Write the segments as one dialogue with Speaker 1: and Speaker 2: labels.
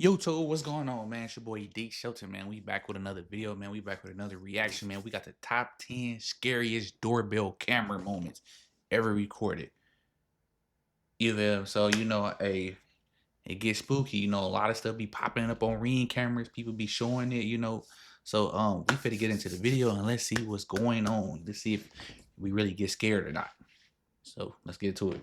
Speaker 1: Yo, Toad, what's going on, man? It's your boy D.Shelton, man. We back with another video, man. We back with another reaction, man. We got the top 10 scariest doorbell camera moments ever recorded. You feel? So, it gets spooky. A lot of stuff be popping up on Ring cameras. People be showing it. So, we finna get into the video and let's see what's going on. Let's see if we really get scared or not. So, let's get to it.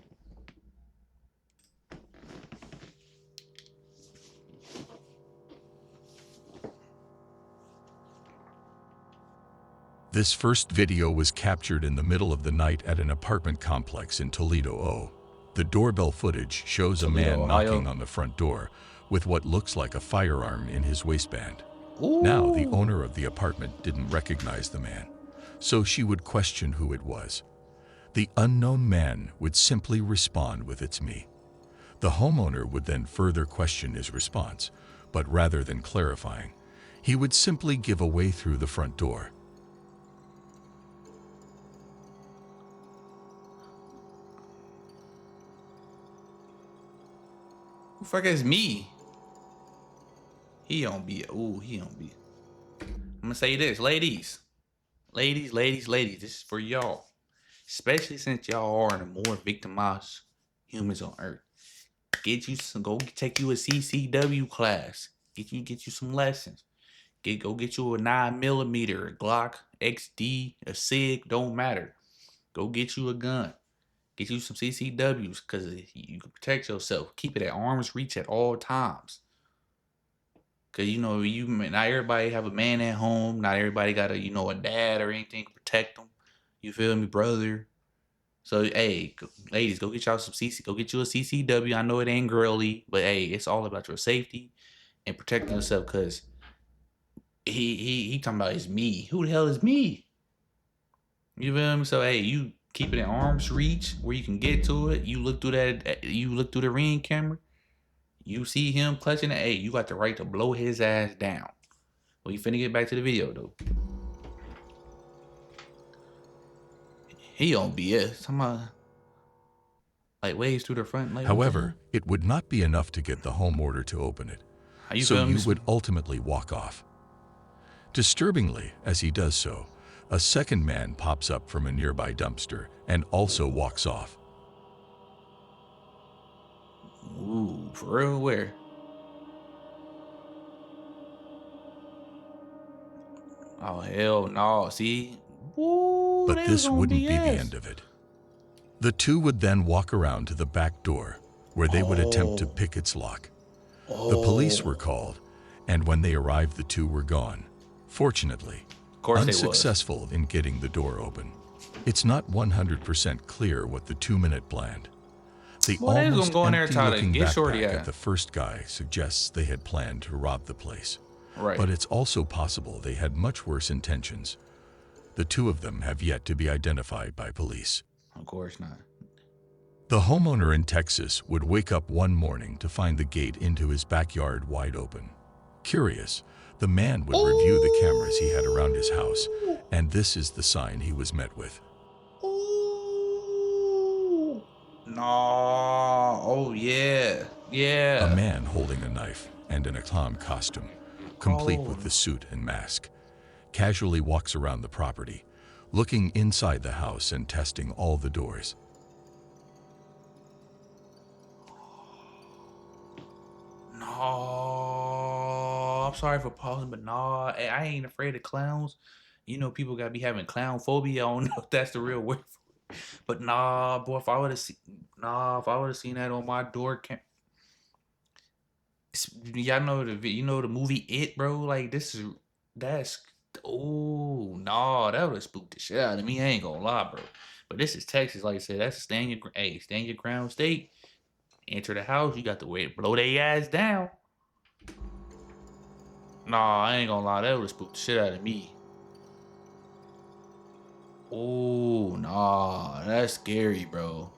Speaker 2: This first video was captured in the middle of the night at an apartment complex in Toledo, Ohio. The doorbell footage shows a man knocking on the front door with what looks like a firearm in his waistband. Now, the owner of the apartment didn't recognize the man, so she would question who it was. The unknown man would simply respond with "It's me." The homeowner would then further question his response, but rather than clarifying, he would simply give away through the front door.
Speaker 1: Who the fuck is me? He don't be. He don't be. I'm gonna say this, ladies. Ladies, this is for y'all. Especially since y'all are the more victimized humans on earth. Go take you a CCW class. Get you some lessons. Go get you a 9mm, a Glock, XD, a SIG, don't matter. Go get you a gun. Get you some CCWs, because you can protect yourself. Keep it at arm's reach at all times. Cause not everybody have a man at home. Not everybody got a dad or anything to protect them. You feel me, brother? So hey, ladies, go get y'all some CC. Go get you a CCW. I know it ain't girly, but hey, it's all about your safety and protecting yourself. Cause he talking about it's me. Who the hell is me? You feel me? So hey, you keep it at arm's reach where you can get to it. You look through that. You look through the Ring camera. You see him clutching it. Hey, you got the right to blow his ass down. Well, you finna get back to the video though. He on BS. Talking about like waves through the front. Like,
Speaker 2: However, it would not be enough to get the home order to open it, so you would ultimately walk off. Disturbingly, as he does so, a second man pops up from a nearby dumpster and also walks off.
Speaker 1: Ooh, for real? Where? Oh hell no! See, ooh,
Speaker 2: But
Speaker 1: they was
Speaker 2: this
Speaker 1: on
Speaker 2: wouldn't be the
Speaker 1: BS.
Speaker 2: end of it. The two would then walk around to the back door, where they would attempt to pick its lock. The police were called, and when they arrived, the two were gone. Fortunately,
Speaker 1: Of course
Speaker 2: unsuccessful in getting the door open. It's not 100% clear what the 2-minute planned. The almost empty-looking backpack at the first guy suggests they had planned to rob the place.
Speaker 1: Right.
Speaker 2: But it's also possible they had much worse intentions. The two of them have yet to be identified by police.
Speaker 1: Of course not.
Speaker 2: The homeowner in Texas would wake up one morning to find the gate into his backyard wide open. Curious, the man would review the cameras he had around his house, and this is the sign he was met with.
Speaker 1: Ooh. No. Oh yeah. Yeah.
Speaker 2: A man holding a knife and in a clown costume, complete with the suit and mask, casually walks around the property, looking inside the house and testing all the doors.
Speaker 1: No, I'm sorry for pausing, but no, I ain't afraid of clowns. People gotta be having clown phobia. I don't know if that's the real word for it. But nah, boy, if I would have seen that on my door cam, y'all know the movie It, bro. Like that's oh no, that would have spooked the shit out of me. I ain't gonna lie, bro. But this is Texas, like I said. That's a stand your ground state. Enter the house, you got to wait, blow their ass down. Nah, I ain't gonna lie, that would've spooked the shit out of me. Oh, nah, that's scary, bro.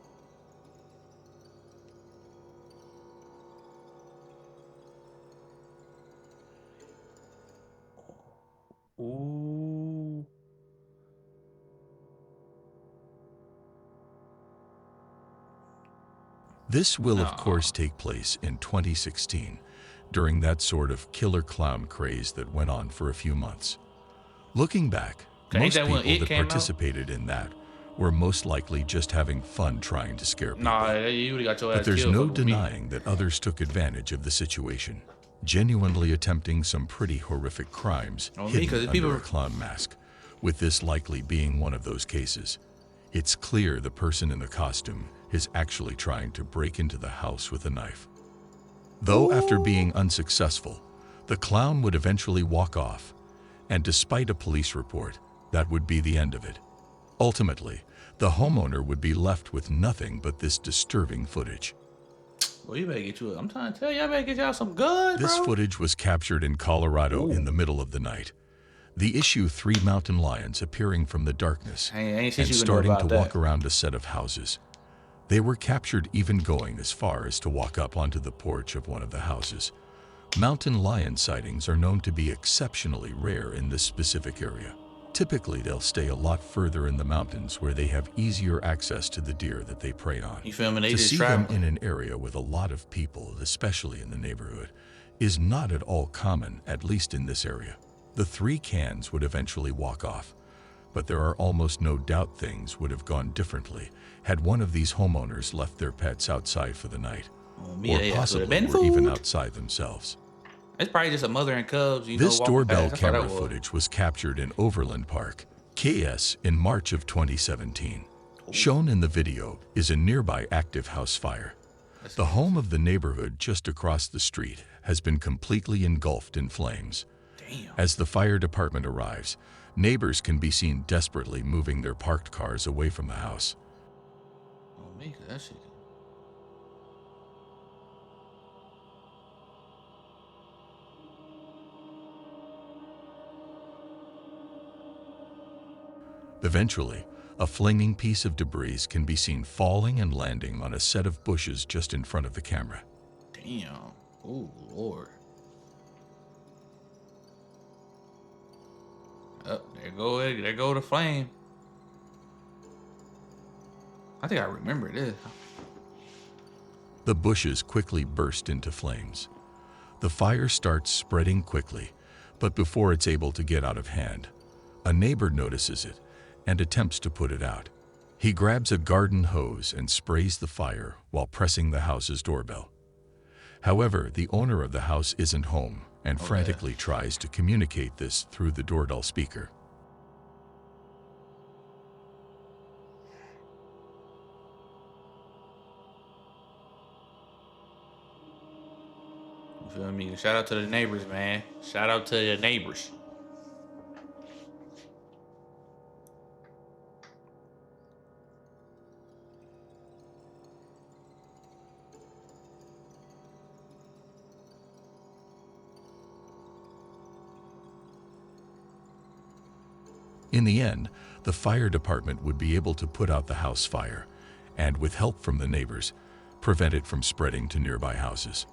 Speaker 1: Ooh.
Speaker 2: This will, of course, take place in 2016, during that sort of killer clown craze that went on for a few months. Looking back,
Speaker 1: Ain't
Speaker 2: most
Speaker 1: that when
Speaker 2: people
Speaker 1: It
Speaker 2: that
Speaker 1: came out?
Speaker 2: participated in that were most likely just having fun trying to scare people.
Speaker 1: Nah, you would've got your
Speaker 2: But
Speaker 1: ass
Speaker 2: there's
Speaker 1: killed
Speaker 2: no
Speaker 1: fucking with me.
Speaker 2: denying that others took advantage of the situation, genuinely attempting some pretty horrific crimes
Speaker 1: On me,
Speaker 2: hidden
Speaker 1: 'cause
Speaker 2: under
Speaker 1: people
Speaker 2: a clown mask, with this likely being one of those cases. It's clear the person in the costume is actually trying to break into the house with a knife. Though after being unsuccessful, the clown would eventually walk off, and despite a police report, that would be the end of it. Ultimately, the homeowner would be left with nothing but this disturbing footage.
Speaker 1: Well, you better get you. I'm trying to tell you, I better get y'all some guns,
Speaker 2: This
Speaker 1: bro.
Speaker 2: footage was captured in Colorado
Speaker 1: Ooh.
Speaker 2: in the middle of the night. The issue 3 mountain lions appearing from the darkness
Speaker 1: Ain't shit
Speaker 2: and
Speaker 1: you can do
Speaker 2: starting
Speaker 1: about
Speaker 2: to
Speaker 1: that.
Speaker 2: walk around a set of houses. They were captured even going as far as to walk up onto the porch of one of the houses. Mountain lion sightings are known to be exceptionally rare in this specific area. Typically, they'll stay a lot further in the mountains where they have easier access to the deer that they prey on.
Speaker 1: You feel me? They
Speaker 2: To
Speaker 1: just
Speaker 2: see them
Speaker 1: traveling.
Speaker 2: in an area with a lot of people, especially in the neighborhood, is not at all common, at least in this area. The 3 cans would eventually walk off, but there are almost no doubt things would have gone differently had one of these homeowners left their pets outside for the night,
Speaker 1: Me,
Speaker 2: or
Speaker 1: they ass would've
Speaker 2: possibly
Speaker 1: been
Speaker 2: were even
Speaker 1: food.
Speaker 2: outside themselves.
Speaker 1: It's probably just a mother and cubs, you know,
Speaker 2: This
Speaker 1: walking
Speaker 2: doorbell
Speaker 1: past. That's all
Speaker 2: camera
Speaker 1: that was.
Speaker 2: footage was captured in Overland Park, KS, in March of 2017. Shown in the video is a nearby active house fire. The home of the neighborhood just across the street has been completely engulfed in flames.
Speaker 1: Damn.
Speaker 2: As the fire department arrives, neighbors can be seen desperately moving their parked cars away from the house.
Speaker 1: Oh, me, 'cause that shit.
Speaker 2: Eventually, a flinging piece of debris can be seen falling and landing on a set of bushes just in front of the camera.
Speaker 1: Damn. Oh, Lord. Oh, there go the flame. I think I remember this.
Speaker 2: The bushes quickly burst into flames. The fire starts spreading quickly, but before it's able to get out of hand, a neighbor notices it and attempts to put it out. He grabs a garden hose and sprays the fire while pressing the house's doorbell. However, the owner of the house isn't home and frantically tries to communicate this through the doorbell speaker.
Speaker 1: You feel me? Shout out to the neighbors, man. Shout out to the neighbors.
Speaker 2: In the end, the fire department would be able to put out the house fire and, with help from the neighbors, prevent it from spreading to nearby houses.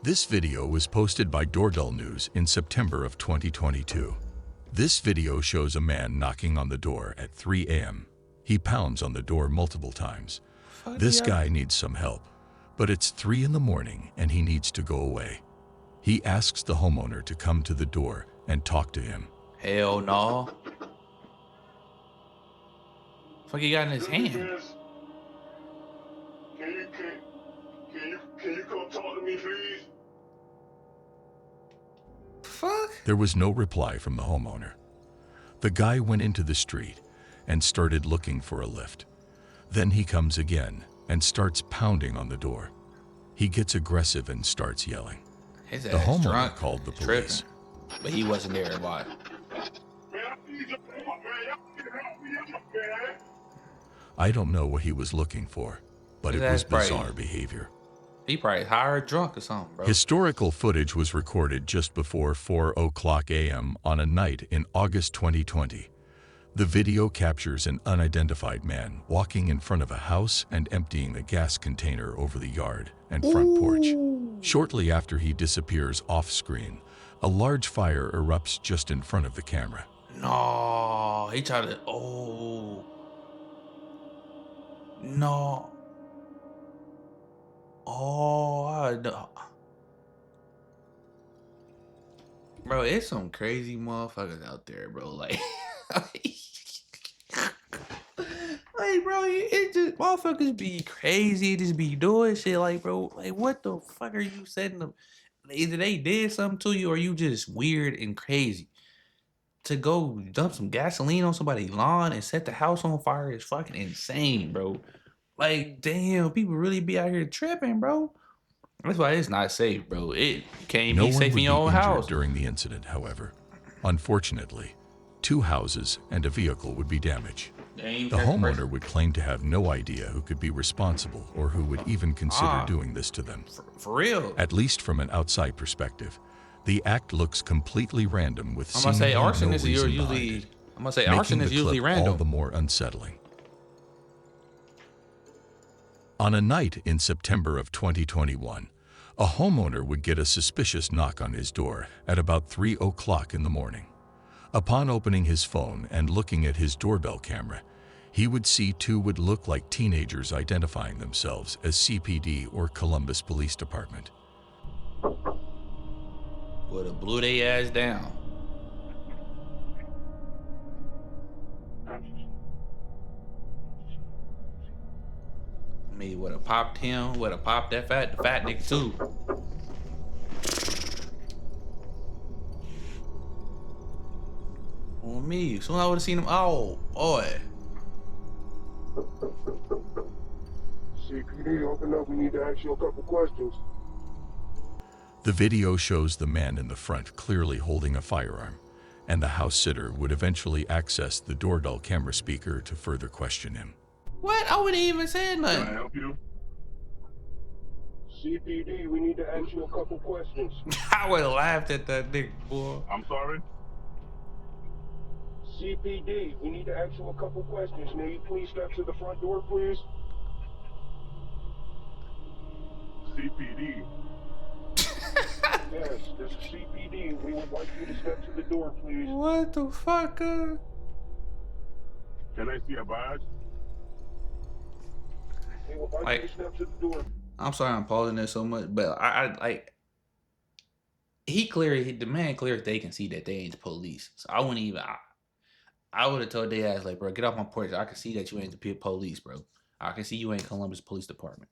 Speaker 2: This video was posted by Doorbell News in September of 2022. This video shows a man knocking on the door at 3 a.m. He pounds on the door multiple times. This guy needs some help, but it's 3 in the morning and he needs to go away. He asks the homeowner to come to the door and talk to him.
Speaker 1: Hell no. Fuck he got in his hand?
Speaker 3: Can you come talk to me, please?
Speaker 1: Fuck?
Speaker 2: There was no reply from the homeowner. The guy went into the street and started looking for a lift. Then he comes again and starts pounding on the door. He gets aggressive and starts yelling.
Speaker 1: His
Speaker 2: The
Speaker 1: ass
Speaker 2: homeowner
Speaker 1: drunk,
Speaker 2: called the
Speaker 1: tripping.
Speaker 2: police.
Speaker 1: But he wasn't there. Why?
Speaker 3: Man, I need your help, man. Y'all need to help me out, man.
Speaker 2: I don't know what he was looking for, but it was bizarre behavior.
Speaker 1: He probably high or drunk or something, bro.
Speaker 2: Historical footage was recorded just before 4:00 a.m. on a night in August 2020. The video captures an unidentified man walking in front of a house and emptying a gas container over the yard and front porch. Shortly after he disappears off-screen, a large fire erupts just in front of the camera.
Speaker 1: No, he tried to. Oh. No. Oh, I know. Bro, it's some crazy motherfuckers out there, bro. Like, like, bro, it just motherfuckers be crazy, just be doing shit. Like, bro, like, what the fuck are you setting them? Either they did something to you, or you just weird and crazy. To go dump some gasoline on somebody's lawn and set the house on fire is fucking insane, bro. Like, damn, people really be out here tripping, bro. That's why it's not safe, bro. It can't
Speaker 2: No
Speaker 1: be
Speaker 2: one
Speaker 1: safe in
Speaker 2: would be
Speaker 1: your own
Speaker 2: injured
Speaker 1: house.
Speaker 2: during the incident, however. Unfortunately, 2 houses and a vehicle would be damaged. The homeowner would claim to have no idea who could be responsible or who would even consider doing this to them.
Speaker 1: For real.
Speaker 2: At least from an outside perspective, the act looks completely random with
Speaker 1: I'm gonna say
Speaker 2: seemingly
Speaker 1: arson
Speaker 2: no
Speaker 1: is
Speaker 2: reason
Speaker 1: usually.
Speaker 2: behind it,
Speaker 1: I'm gonna say
Speaker 2: making
Speaker 1: arson is
Speaker 2: the
Speaker 1: usually
Speaker 2: clip all
Speaker 1: random.
Speaker 2: the more unsettling. On a night in September of 2021, a homeowner would get a suspicious knock on his door at about 3 o'clock in the morning. Upon opening his phone and looking at his doorbell camera, he would see 2 would look like teenagers identifying themselves as CPD or Columbus Police Department.
Speaker 1: Would have blew their ass down. Me would have popped him. Would have popped that fat nigga too. On me. Soon I would have seen him. Oh boy.
Speaker 3: CPD, open up. We need to ask you a couple questions.
Speaker 2: The video shows the man in the front clearly holding a firearm, and the house sitter would eventually access the doorbell camera speaker to further question him.
Speaker 1: What? I wouldn't even say
Speaker 3: Can I
Speaker 1: nothing.
Speaker 3: help you? CPD, we need to ask you a couple questions.
Speaker 1: I would have laughed at that nigga, boy.
Speaker 3: I'm sorry? CPD, we need to ask you a couple questions. May you please step to the front door, please? CPD. Yes, this is CPD. We would like you to step to the door, please.
Speaker 1: What the fuck?
Speaker 3: Can I see a badge? We would like you to step to the door.
Speaker 1: I'm sorry I'm pausing this so much, but I like the man clearly they can see that they ain't the police. So I wouldn't even I would have told their ass like, bro, get off my porch. I can see that you ain't the police, bro. I can see you ain't Columbus Police Department.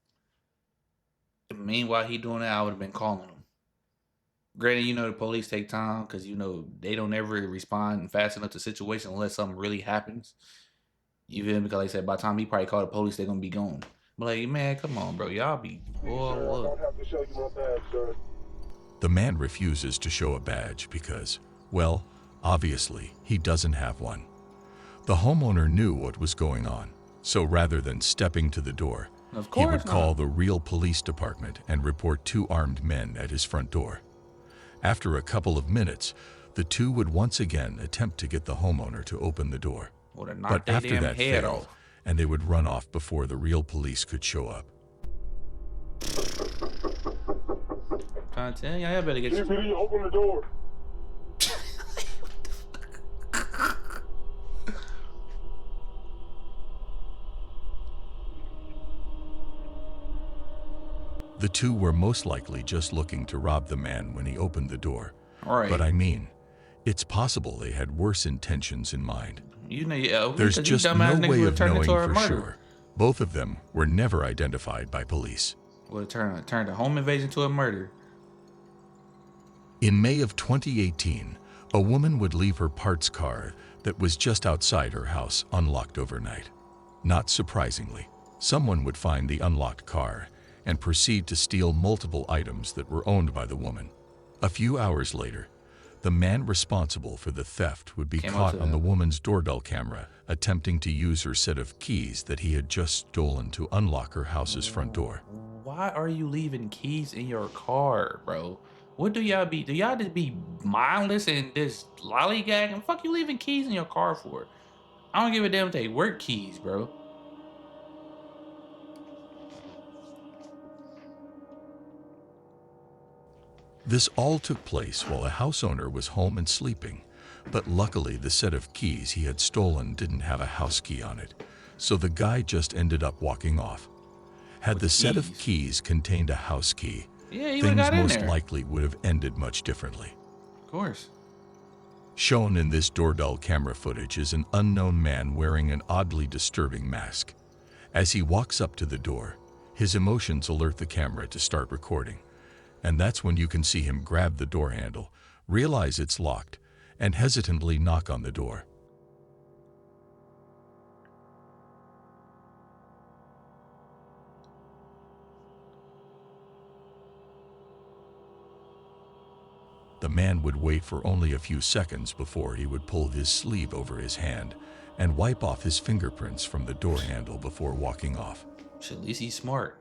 Speaker 1: And meanwhile, he doing that, I would have been calling him. Granted, you know the police take time because you know they don't ever respond fast enough to situation unless something really happens. You feel me? Because like I said, by the time he probably call the police, they're gonna be gone. But like, man, come on, bro. Y'all be boy,
Speaker 3: Sir, I don't have to show you my badge, sir.
Speaker 2: The man refuses to show a badge because, well, obviously, he doesn't have one. The homeowner knew what was going on, so rather than stepping to the door, he would call the real police department and report 2 armed men at his front door. After a couple of minutes, the 2 would once again attempt to get the homeowner to open the door. But after that failed, and they would run off before the real police could show up.
Speaker 1: Trying to tell y'all better get your...
Speaker 3: CPD, open the door.
Speaker 2: The 2 were most likely just looking to rob the man when he opened the door.
Speaker 1: Right.
Speaker 2: But I mean, it's possible they had worse intentions in mind.
Speaker 1: You know, yeah,
Speaker 2: There's just no way of knowing for
Speaker 1: murder.
Speaker 2: sure. Both of them were never identified by police.
Speaker 1: Would have turned a home invasion to a murder.
Speaker 2: In May of 2018, a woman would leave her parts car that was just outside her house unlocked overnight. Not surprisingly, someone would find the unlocked car and proceed to steal multiple items that were owned by the woman. A few hours later, the man responsible for the theft would be caught on the woman's doorbell camera attempting to use her set of keys that he had just stolen to unlock her house's front door.
Speaker 1: Why are you leaving keys in your car, bro? What do y'all be? Do y'all just be mindless and just lollygagging? Fuck you leaving keys in your car for? I don't give a damn if they work keys, bro.
Speaker 2: This all took place while the house owner was home and sleeping, but luckily the set of keys he had stolen didn't have a house key on it, so the guy just ended up walking off. Had
Speaker 1: With
Speaker 2: the set of
Speaker 1: keys.
Speaker 2: keys contained a house key,
Speaker 1: Yeah, he would've
Speaker 2: things
Speaker 1: got in
Speaker 2: most
Speaker 1: there.
Speaker 2: likely would have ended much differently.
Speaker 1: Of course.
Speaker 2: Shown in this doorbell camera footage is an unknown man wearing an oddly disturbing mask. As he walks up to the door, his emotions alert the camera to start recording, and that's when you can see him grab the door handle, realize it's locked, and hesitantly knock on the door. The man would wait for only a few seconds before he would pull his sleeve over his hand and wipe off his fingerprints from the door handle before walking off.
Speaker 1: Shit, at least he's smart.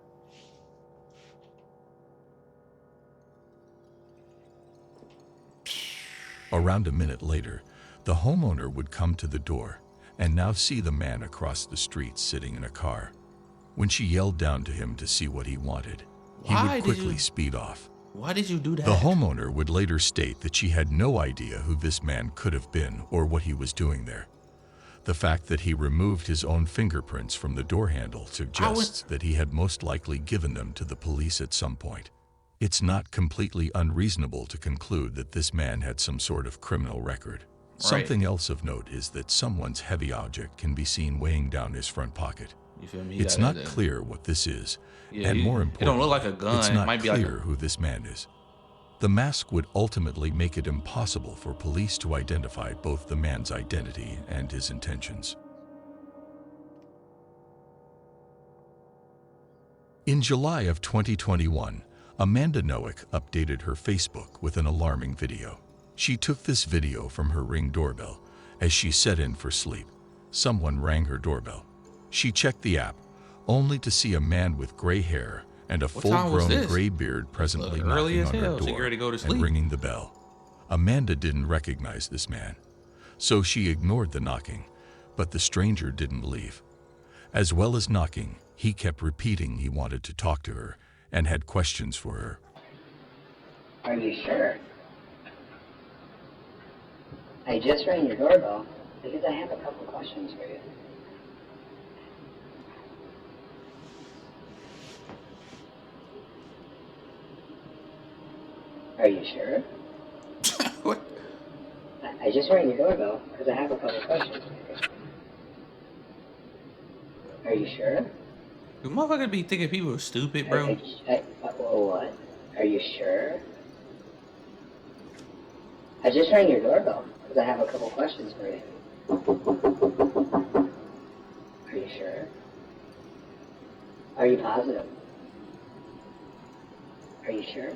Speaker 2: Around a minute later, the homeowner would come to the door and now see the man across the street sitting in a car. When she yelled down to him to see what he wanted, he would quickly speed off.
Speaker 1: Why did you do that?
Speaker 2: The homeowner would later state that she had no idea who this man could have been or what he was doing there. The fact that he removed his own fingerprints from the door handle suggests that he had most likely given them to the police at some point. It's not completely unreasonable to conclude that this man had some sort of criminal record.
Speaker 1: Right.
Speaker 2: Something else of note is that someone's heavy object can be seen weighing down his front pocket.
Speaker 1: You feel me?
Speaker 2: It's not clear what this is,
Speaker 1: Yeah,
Speaker 2: and more
Speaker 1: it
Speaker 2: importantly,
Speaker 1: don't look like a gun.
Speaker 2: it's
Speaker 1: It
Speaker 2: not
Speaker 1: might be
Speaker 2: clear
Speaker 1: like
Speaker 2: who this man is. The mask would ultimately make it impossible for police to identify both the man's identity and his intentions. In July of 2021, Amanda Noack updated her Facebook with an alarming video. She took this video from her Ring doorbell. As she set in for sleep, someone rang her doorbell. She checked the app, only to see a man with gray hair and a full-grown gray beard presently knocking on her door and ringing the bell. Amanda didn't recognize this man, so she ignored the knocking, but the stranger didn't leave. As well as knocking, he kept repeating he wanted to talk to her and had questions for her.
Speaker 4: Are you sure? I just rang your doorbell because I have a couple questions for you. Are you sure?
Speaker 1: What?
Speaker 4: I just rang your doorbell because I have a couple questions for you. Are you sure?
Speaker 1: The motherfucker be thinking people are stupid, bro.
Speaker 4: What? Are you sure? I just rang your doorbell because I have a couple questions for you. Are you sure? Are you positive? Are you sure?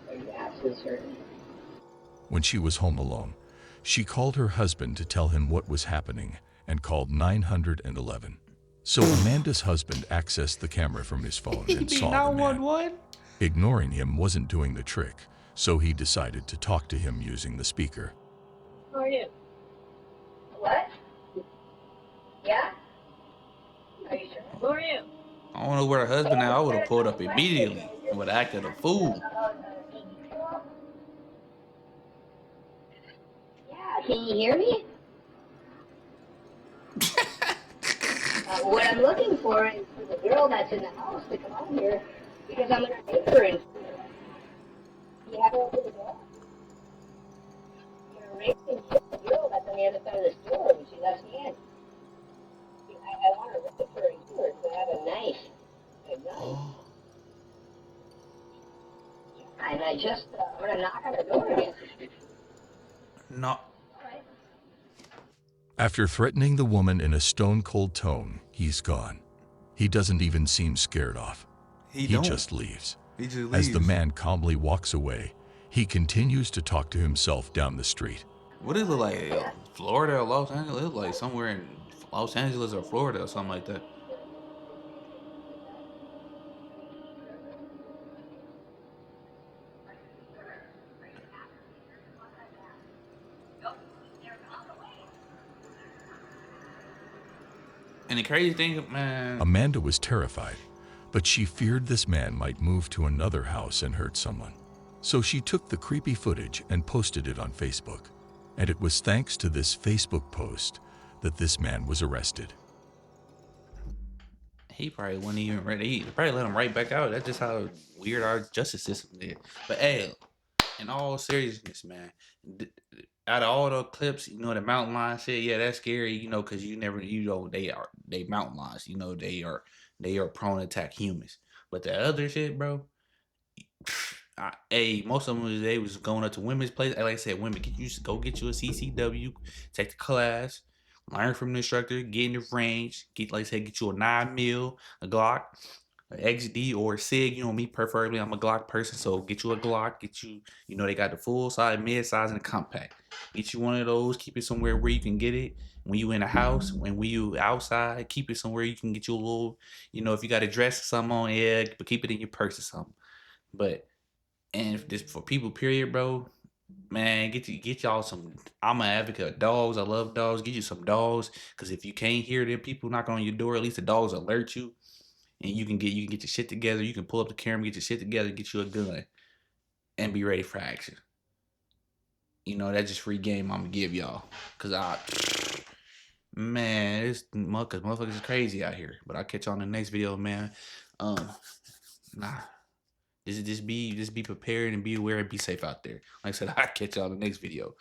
Speaker 4: Are you absolutely certain?
Speaker 2: When she was home alone, she called her husband to tell him what was happening and called 911. So Amanda's husband accessed the camera from his phone and saw the man. Ignoring him wasn't doing the trick, so he decided to talk to him using the speaker.
Speaker 4: Who are you? What? Yeah? Are you sure? Who are you?
Speaker 1: I don't know where her husband now. I would have pulled up immediately and would have acted a fool.
Speaker 4: Yeah, can you hear me? What I'm looking for is for the girl that's in the house to come out here because I'm going to take her in. You have her over the door? You're raping the girl that's on the other side of the store when she lets me in. I want to rape her and kill her because I have a knife. A gun. And I'm going to knock on her door again.
Speaker 1: No.
Speaker 2: After threatening the woman in a stone-cold tone, he's gone. He doesn't even seem scared off. He just leaves. As the man calmly walks away, he continues to talk to himself down the street.
Speaker 1: What does it look like? Florida or Los Angeles? It look like somewhere in Los Angeles or Florida or something like that. And the crazy thing, man.
Speaker 2: Amanda was terrified, but she feared this man might move to another house and hurt someone. So she took the creepy footage and posted it on Facebook. And it was thanks to this Facebook post that this man was arrested.
Speaker 1: he probably wasn't even ready. He probably let him right back out. That's just how weird our justice system is. But hey, in all seriousness, man, out of all the clips, you know, the mountain lion shit, yeah, that's scary, you know, because you never, you know, they mountain lions, you know, they are prone to attack humans. But the other shit, bro, hey, most of them they was going up to women's place. Like I said, women, go get you a CCW, take the class, learn from the instructor, get in the range, get like I said, get you a 9 mil, a Glock, an XD or a Sig. You know me, preferably I'm a Glock person, so get you a Glock. Get you, you know they got the full size, mid size, and the compact. Get you one of those. Keep it somewhere where you can get it. When you in the house, when you outside, keep it somewhere you can get you a little. You know, if you got a dress or something on, yeah, but keep it in your purse or something. But and if this for people, period, bro, man, get y'all some. I'm an advocate of dogs. I love dogs. Get you some dogs, cause if you can't hear them people knocking on your door, at least the dogs alert you, and you can get your shit together. You can pull up the camera, get your shit together, get you a gun, and be ready for action. You know that's just free game I'm gonna give y'all, cause man, this motherfuckers is crazy out here. But I'll catch y'all in the next video, man. Um, nah. Just be prepared and be aware and be safe out there. Like I said, I'll catch y'all in the next video.